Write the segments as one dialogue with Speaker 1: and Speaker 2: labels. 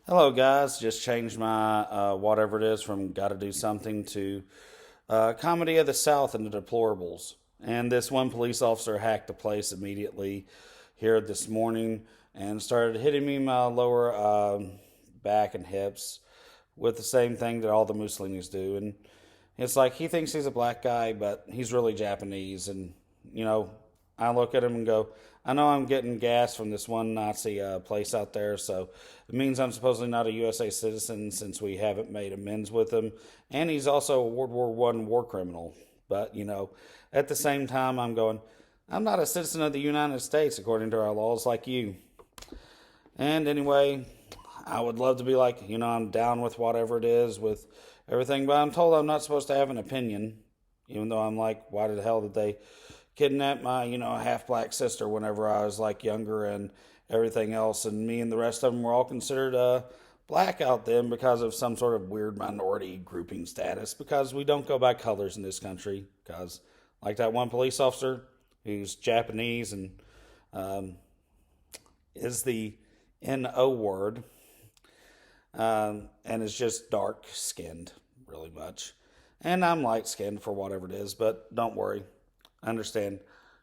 Speaker 1: Hello, guys. Just changed my whatever it is from Gotta Do Something to Comedy of the South into Deplorables. And this one police officer hacked the place immediately here this morning and started hitting me in my lower back and hips with the same thing that all the Mussolinis do. And it's like he thinks he's a black guy, but he's really Japanese. And, you know, I look at him and go, I know I'm getting gas from this one Nazi place out there, so it means I'm supposedly not a USA citizen since we haven't made amends with him. And he's also a World War One war criminal. But, at the same time, I'm going, I'm not a citizen of the United States according to our laws like you. And anyway, I would love to be like, I'm down with whatever it is, with everything, but I'm told I'm not supposed to have an opinion, even though I'm like, why the hell did they kidnap my, half black sister whenever I was like younger and everything else? And me and the rest of them were all considered black out then because of some sort of weird minority grouping status, because we don't go by colors in this country. Because, like that one police officer who's Japanese and is the NO word, and is just dark skinned, really much. And I'm light skinned for whatever it is, but don't worry. I understand.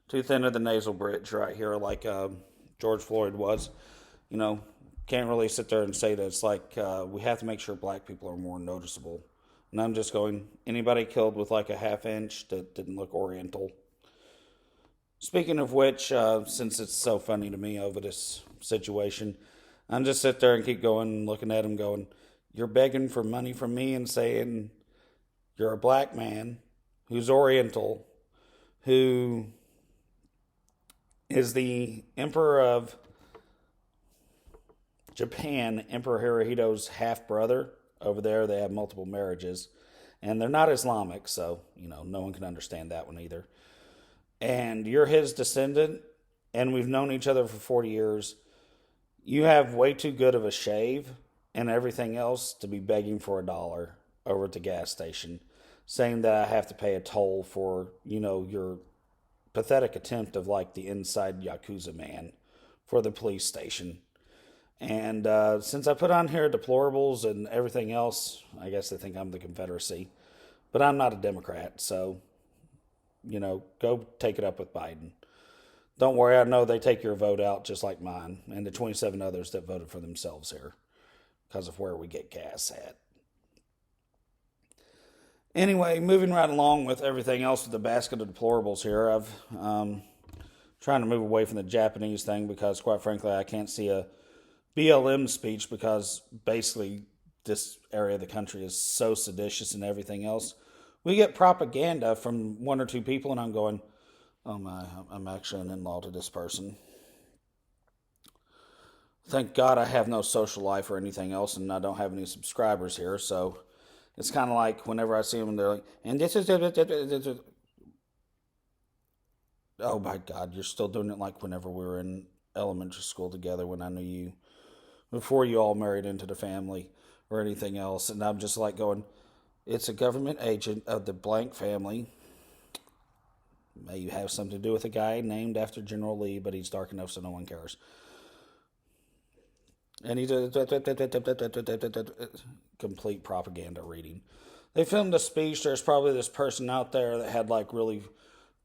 Speaker 1: Too thin of the nasal bridge right here, like George Floyd was. You know, can't really sit there and say that it's like we have to make sure black people are more noticeable. And I'm just going, anybody killed with like a half inch that didn't look oriental. Speaking of which, since it's so funny to me over this situation, I'm just sit there and keep going and looking at him going, you're begging for money from me and saying you're a black man who's oriental, who is the emperor of Japan, Emperor Hirohito's half brother. Over there, they have multiple marriages, and they're not Islamic, so no one can understand that one either. And you're his descendant, and we've known each other for 40 years. You have way too good of a shave and everything else to be begging for $1 over at the gas station, saying that I have to pay a toll for, your pathetic attempt of like the inside Yakuza man for the police station. And since I put on here deplorables and everything else, I guess they think I'm the Confederacy. But I'm not a Democrat, so, go take it up with Biden. Don't worry, I know they take your vote out just like mine and the 27 others that voted for themselves here because of where we get gas at. Anyway, moving right along with everything else with the basket of deplorables here, I've trying to move away from the Japanese thing because, quite frankly, I can't see a BLM speech because basically this area of the country is so seditious and everything else. We get propaganda from one or two people, and I'm going, oh my, I'm actually an in-law to this person. Thank God I have no social life or anything else, and I don't have any subscribers here, so it's kind of like whenever I see them, they're like, and this is, oh my God, you're still doing it like whenever we were in elementary school together when I knew you, before you all married into the family or anything else. And I'm just like going, it's a government agent of the blank family. May you have something to do with a guy named after General Lee, but he's dark enough so no one cares. And he's a complete propaganda reading. They filmed a speech. There's probably this person out there that had like really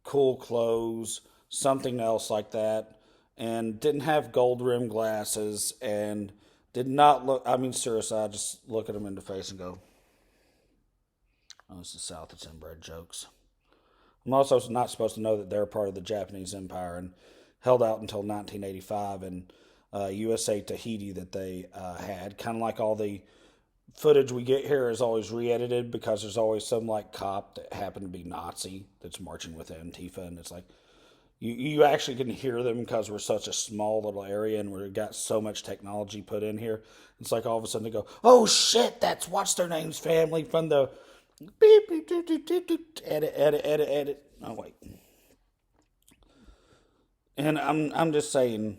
Speaker 1: cool clothes, something else like that, and didn't have gold rimmed glasses and did not look. I mean, seriously, I just look at them in the face and go, oh, it's the South, it's inbred jokes. I'm also not supposed to know that they're part of the Japanese Empire and held out until 1985 and USA Tahiti that they had. Kind of like all the footage we get here is always re-edited because there's always some like cop that happened to be Nazi that's marching with Antifa, and it's like you actually can hear them because we're such a small little area and we've got so much technology put in here. It's like all of a sudden they go, oh shit, that's what's their name's family from the beep, beep, doop, doop, doop, doop, edit. Oh wait. And I'm just saying,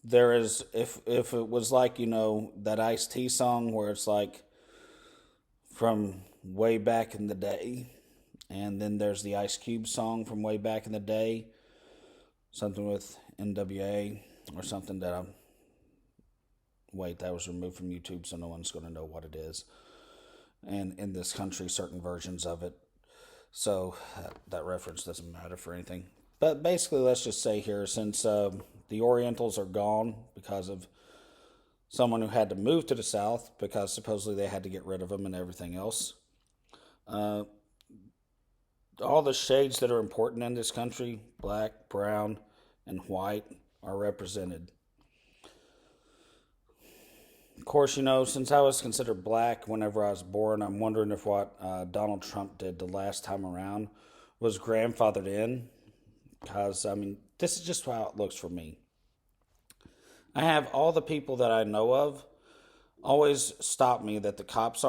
Speaker 1: there is, if it was like that Ice-T song where it's like from way back in the day, and then there's the Ice Cube song from way back in the day, something with NWA or something that wait, that was removed from YouTube, so no one's going to know what it is. And in this country, certain versions of it. So that reference doesn't matter for anything. But basically, let's just say here, since the Orientals are gone because of someone who had to move to the South because supposedly they had to get rid of them and everything else. All the shades that are important in this country, black, brown, and white, are represented. Of course, since I was considered black whenever I was born, I'm wondering if what Donald Trump did the last time around was grandfathered in. Because, this is just how it looks for me. I have all the people that I know of always stop me that the cops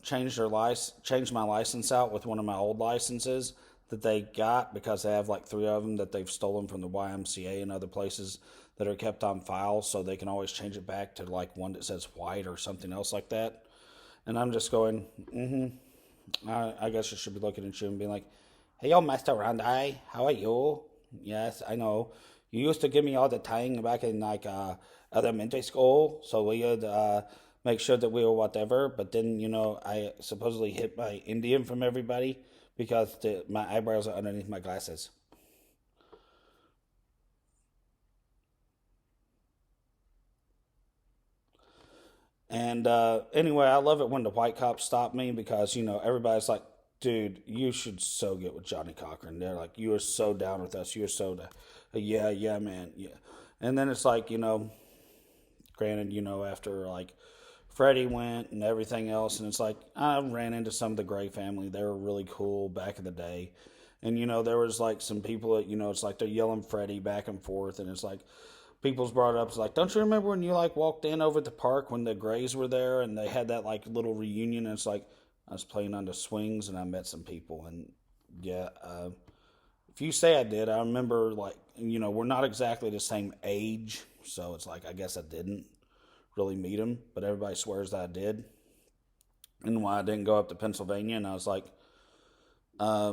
Speaker 1: change my license out with one of my old licenses that they got because they have like 3 of them that they've stolen from the YMCA and other places that are kept on file, so they can always change it back to like one that says white or something else like that. And I'm just going, I guess you should be looking at you and being like, hey, yo, Master Randai, how are you? Yes, I know. You used to give me all the time back in like elementary school, so we would make sure that we were whatever. But then, I supposedly hid my Indian from everybody because my eyebrows are underneath my glasses. And anyway, I love it when the white cops stop me because, everybody's like, dude, you should so get with Johnny Cochran. They're like, you are so down with us. You're so, yeah, man, yeah. And then it's like, granted, after like Freddie went and everything else, and it's like, I ran into some of the Gray family. They were really cool back in the day. And, there was like some people that, it's like they're yelling Freddie back and forth, and it's like, people's brought up, it's like, don't you remember when you like walked in over at the park when the Grays were there and they had that like little reunion? And it's like, I was playing on the swings and I met some people, and yeah, if you say I did, I remember like, we're not exactly the same age, so it's like, I guess I didn't really meet him, but everybody swears that I did. And why I didn't go up to Pennsylvania, and I was like, I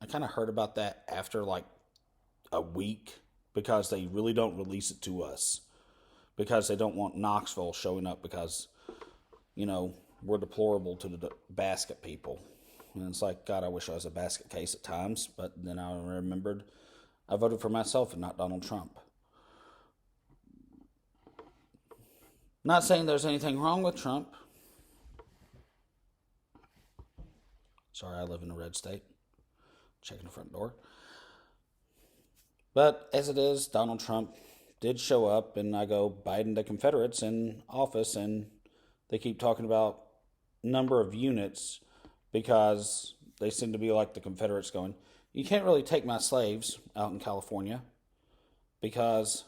Speaker 1: kind of heard about that after like a week because they really don't release it to us because they don't want Knoxville showing up because, we're deplorable to the basket people. And it's like, God, I wish I was a basket case at times. But then I remembered I voted for myself and not Donald Trump. Not saying there's anything wrong with Trump. Sorry, I live in a red state. Checking the front door. But as it is, Donald Trump did show up, and I go, Biden the Confederates in office, and they keep talking about number of units because they seem to be like the Confederates going, you can't really take my slaves out in California because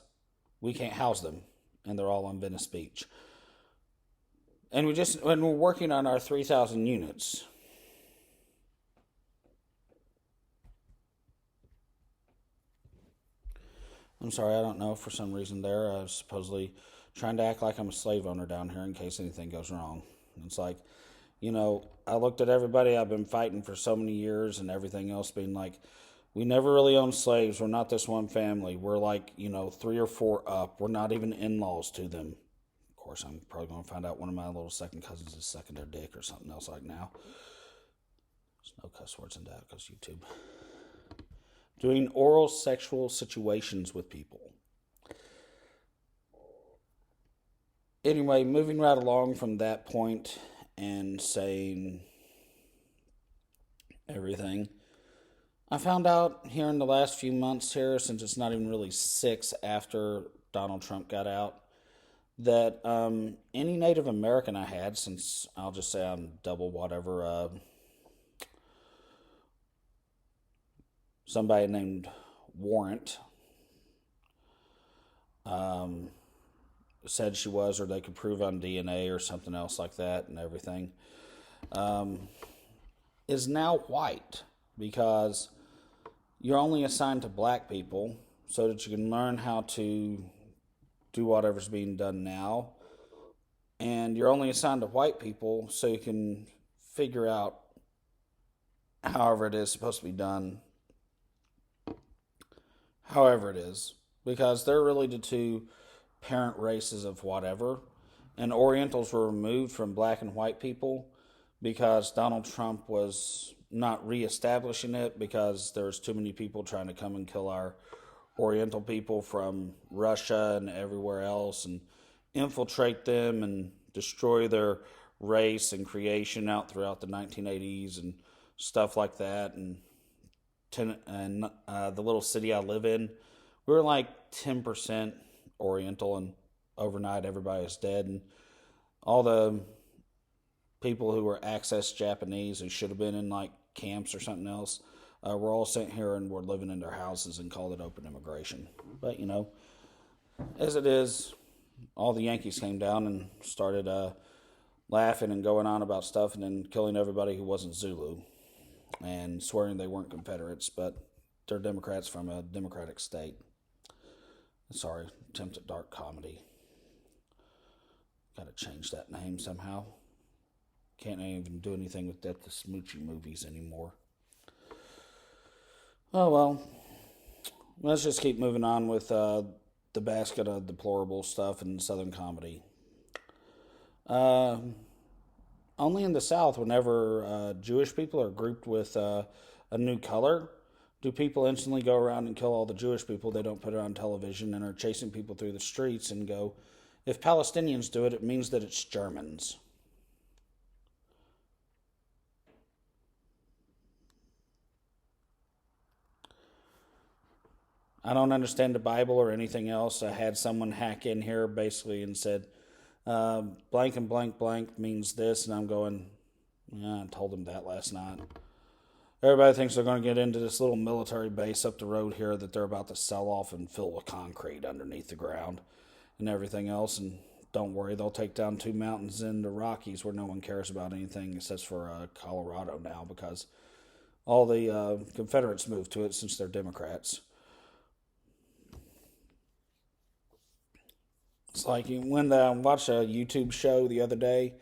Speaker 1: we can't house them, and they're all on Venice Beach. And when we're working on our 3,000 units. I'm sorry, I don't know. For some reason there, I was supposedly trying to act like I'm a slave owner down here in case anything goes wrong. It's like, I looked at everybody I've been fighting for so many years and everything else being like, we never really owned slaves. We're not this one family. We're like, 3 or 4 up. We're not even in-laws to them. Of course, I'm probably going to find out one of my little second cousins is sucking their dick or something else like now. There's no cuss words in that because YouTube. Doing oral sexual situations with people. Anyway, moving right along from that point and saying everything, I found out here in the last few months here, since it's not even really 6 after Donald Trump got out, that any Native American I had, since I'll just say I'm double whatever, somebody named Warrant said she was, or they could prove on DNA or something else like that and everything, is now white because you're only assigned to black people so that you can learn how to do whatever's being done now. And you're only assigned to white people so you can figure out however it is supposed to be done. However it is. Because they're really the two parent races of whatever. and Orientals were removed from black and white people because Donald Trump was not reestablishing it because there's too many people trying to come and kill our Oriental people from Russia and everywhere else and infiltrate them and destroy their race and creation out throughout the 1980s and stuff like that. And the little city I live in, we were like 10% Oriental, and overnight everybody was dead. And all the people who were access Japanese who should have been in like camps or something else were all sent here and were living in their houses and called it open immigration. But, as it is, all the Yankees came down and started laughing and going on about stuff and then killing everybody who wasn't Zulu and swearing they weren't Confederates, but they're Democrats from a Democratic state. Sorry, attempt at dark comedy. Got to change that name somehow. Can't even do anything with Death to Smoochie movies anymore. Oh well, let's just keep moving on with the basket of deplorable stuff and Southern comedy. Only in the South, whenever Jewish people are grouped with a new color, do people instantly go around and kill all the Jewish people. They don't put it on television and are chasing people through the streets and go, if Palestinians do it, it means that it's Germans. I don't understand the Bible or anything else. I had someone hack in here basically and said, blank and blank blank means this, and I'm going, yeah, I told them that last night. Everybody thinks they're going to get into this little military base up the road here that they're about to sell off and fill with concrete underneath the ground and everything else, and don't worry, they'll take down 2 mountains in the Rockies where no one cares about anything except for Colorado now because all the Confederates moved to it since they're Democrats. It's like when I watched a YouTube show the other day,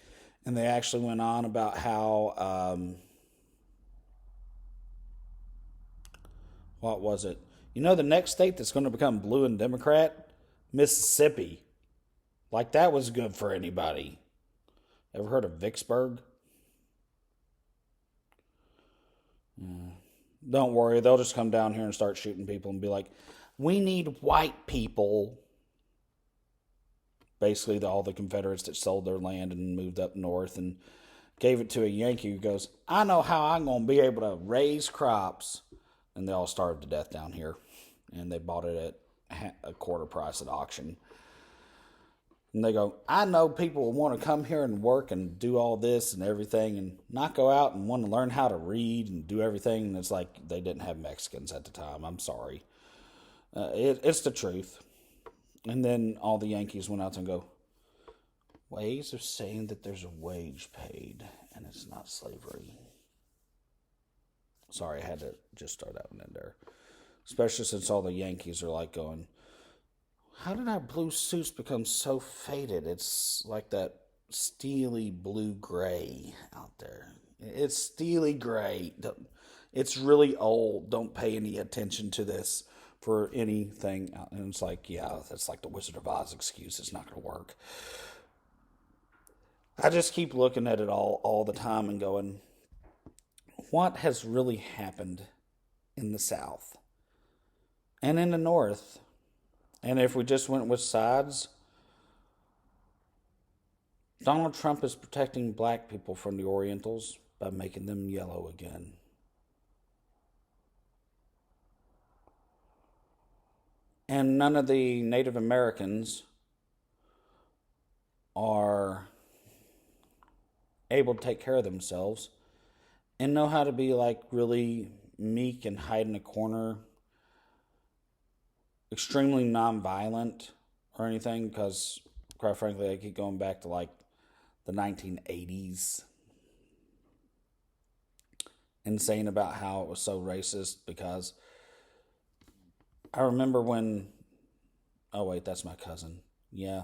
Speaker 1: and they actually went on about how, what was it? The next state that's going to become blue and Democrat? Mississippi. Like that was good for anybody. Ever heard of Vicksburg? Don't worry, they'll just come down here and start shooting people and be like, we need white people. Basically, all the Confederates that sold their land and moved up north and gave it to a Yankee who goes, I know how I'm going to be able to raise crops. And they all starved to death down here. And they bought it at a quarter price at auction. And they go, I know people will want to come here and work and do all this and everything and not go out and want to learn how to read and do everything. And it's like they didn't have Mexicans at the time. I'm sorry. It's the truth. And then all the Yankees went out and go, ways of saying that there's a wage paid and it's not slavery. Sorry, I had to just throw that one in there. Especially since all the Yankees are like going, how did our blue suits become so faded? It's like that steely blue-gray out there. It's steely gray. It's really old. Don't pay any attention to this for anything. And it's like, yeah, that's like the Wizard of Oz excuse. It's not going to work. I just keep looking at it all the time and going, what has really happened in the South and in the North? And if we just went with sides, Donald Trump is protecting black people from the Orientals by making them yellow again. And none of the Native Americans are able to take care of themselves and know how to be like really meek and hide in a corner, extremely nonviolent or anything, because quite frankly I keep going back to like the 1980s and saying about how it was so racist, because I remember when, oh wait, that's my cousin. Yeah,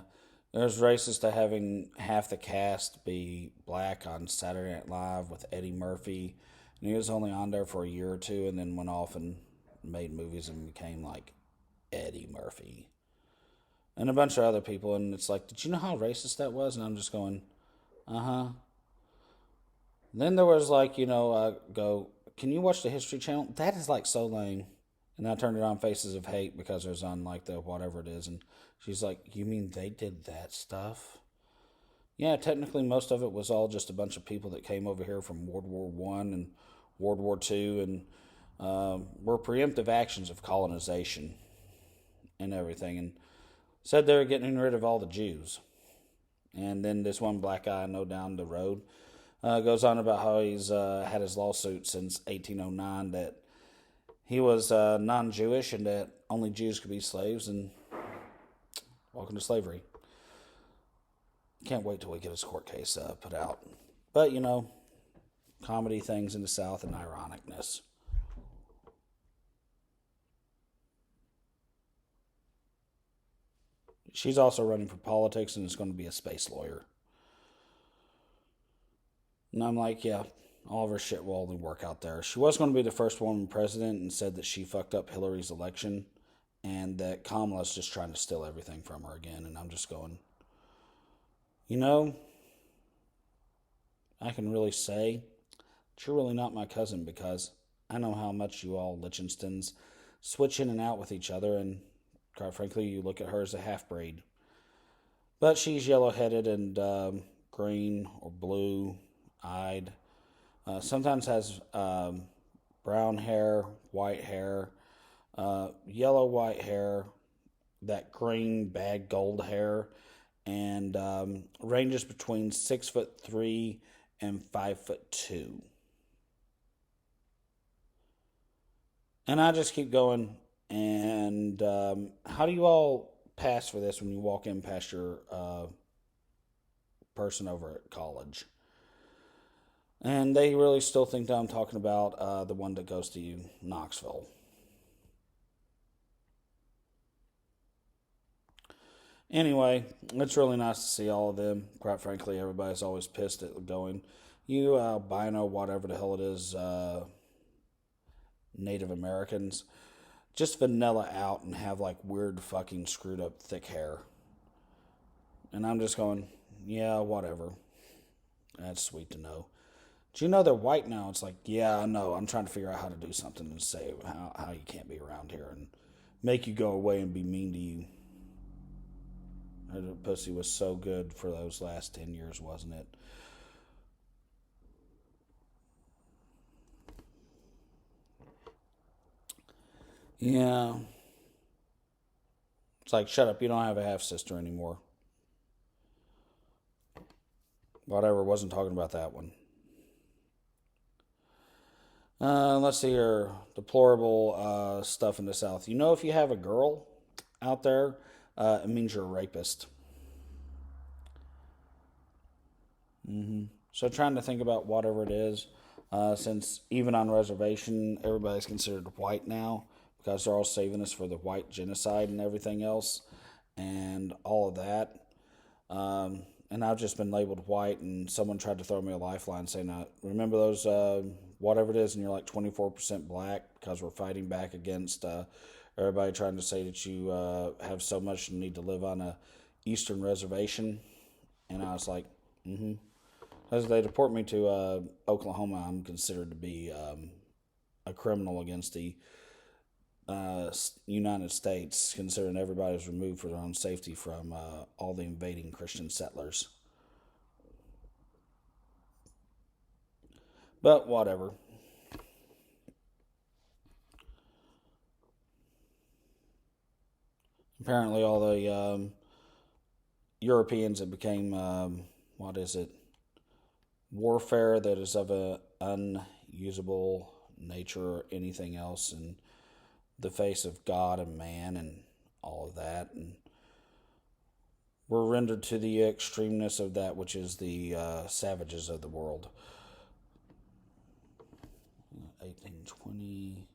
Speaker 1: it was racist to having half the cast be black on Saturday Night Live with Eddie Murphy. And he was only on there for a year or two and then went off and made movies and became like Eddie Murphy. and a bunch of other people. And it's like, did you know how racist that was? And I'm just going, uh huh. Then there was like, go, can you watch the History Channel? That is like so lame. And I turned it on Faces of Hate because it was on like the whatever it is. And she's like, you mean they did that stuff? Yeah, technically most of it was all just a bunch of people that came over here from World War One and World War Two, and were preemptive actions of colonization and everything. And said they were getting rid of all the Jews. And then this one black guy I know down the road goes on about how he's had his lawsuit since 1809 that he was non-Jewish and that only Jews could be slaves, and welcome to slavery. Can't wait till we get his court case put out. But, comedy things in the South and ironicness. She's also running for politics and is going to be a space lawyer. And I'm like, yeah, all of her shit will only work out there. She was going to be the first woman president and said that she fucked up Hillary's election and that Kamala's just trying to steal everything from her again. And I'm just going, I can really say that you're really not my cousin because I know how much you all Lichtensteins switch in and out with each other, and quite frankly, you look at her as a half-breed. But she's yellow-headed and green or blue-eyed. Sometimes has brown hair, white hair, yellow white hair, that green bag gold hair, and ranges between 6'3" and 5'2". And I just keep going. And how do you all pass for this when you walk in past your person over at college? And they really still think that I'm talking about the one that goes to Knoxville. Anyway, it's really nice to see all of them. Quite frankly, everybody's always pissed at going, you albino, whatever the hell it is, Native Americans, just vanilla out and have like weird fucking screwed up thick hair. And I'm just going, yeah, whatever. That's sweet to know. Do you know they're white now? It's like, yeah, I know. I'm trying to figure out how to do something and say how you can't be around here and make you go away and be mean to you. Her pussy was so good for those last 10 years, wasn't it? Yeah. It's like, shut up, you don't have a half-sister anymore. Whatever, wasn't talking about that one. Let's see here. Deplorable stuff in the South. If you have a girl out there, it means you're a rapist. So trying to think about whatever it is, since even on reservation, everybody's considered white now because they're all saving us for the white genocide and everything else and all of that. And I've just been labeled white, and someone tried to throw me a lifeline saying, remember those, whatever it is, and you're like 24% black because we're fighting back against everybody trying to say that you have so much and need to live on a eastern reservation. And I was like, As they deport me to Oklahoma, I'm considered to be a criminal against the United States, considering everybody was removed for their own safety from all the invading Christian settlers. But whatever. Apparently, all the Europeans that became, warfare that is of a unusable nature or anything else in the face of God and man and all of that, and were rendered to the extremeness of that which is the savages of the world. 1820.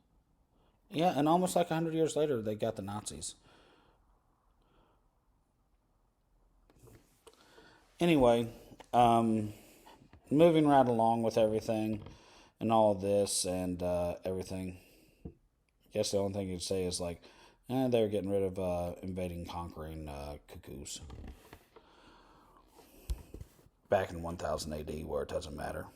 Speaker 1: Yeah, and almost like 100 years later, they got the Nazis. Anyway, moving right along with everything and all of this and everything. I guess the only thing you'd say is like, And they were getting rid of invading, conquering cuckoos. Back in 1000 AD, where it doesn't matter.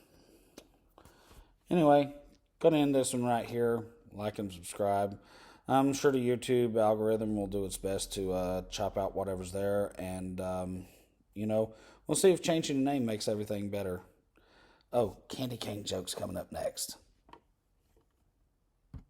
Speaker 1: Anyway, gonna end this one right here. Like and subscribe. I'm sure the YouTube algorithm will do its best to chop out whatever's there, and we'll see if changing the name makes everything better. Oh, candy cane jokes coming up next.